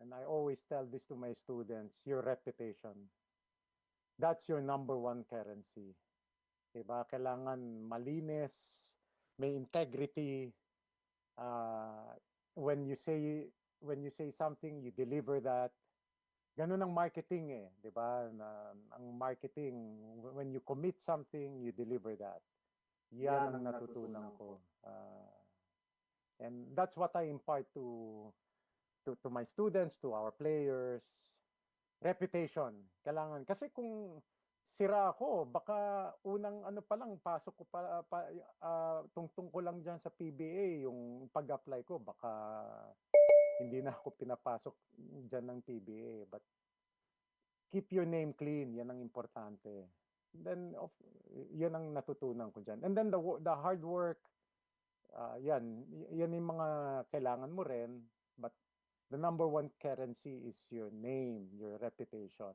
and I always tell this to my students, your reputation. That's your number one currency. Diba? Kailangan malinis, may integrity. When you say something, you deliver that. Ganun ang marketing eh, 'di ba? Ang marketing, when you commit something, you deliver that. Yan ang natutunan ko. And that's what I impart to my students, to our players. Reputation. Kailangan. Kasi kung sira ako, baka unang ano pa lang, pasok ko tungtong ko lang dyan sa PBA, yung pag-apply ko, baka hindi na ako pinapasok dyan ng PBA. But keep your name clean, yan ang importante. Then, yan ang natutunan ko dyan. And then the hard work, yan yung mga kailangan mo rin. But the number one currency is your name, your reputation.